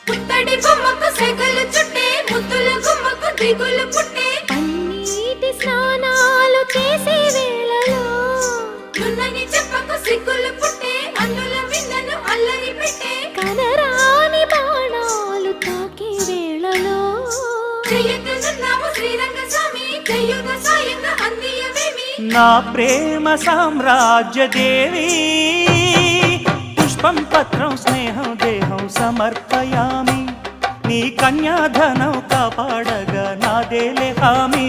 పుత్తడి బొమ్మకు సెగలు చుట్టే ముద్దుల గుమ్మకు దిగులు పుట్టే పన్నీటి స్నానాలు చేసే వేళలో నున్నని చెప్పకు సిగ్గులు పుట్టే అన్నుల విన్నను అల్లరి పెట్టే కనరాని బాణాలు తాకే వేళలో చెయ్యొద్దన్నావు శ్రీరంగ స్వామి చెయ్యుగ సాయంగా అందియవేమి నా ప్రేమ సామ్రాజ్య దేవి పుష్పం పత్రం స్నేహం దేహం సమర్పయామి నీ కన్యాధనం కాపాడగా నాదేలే హామీ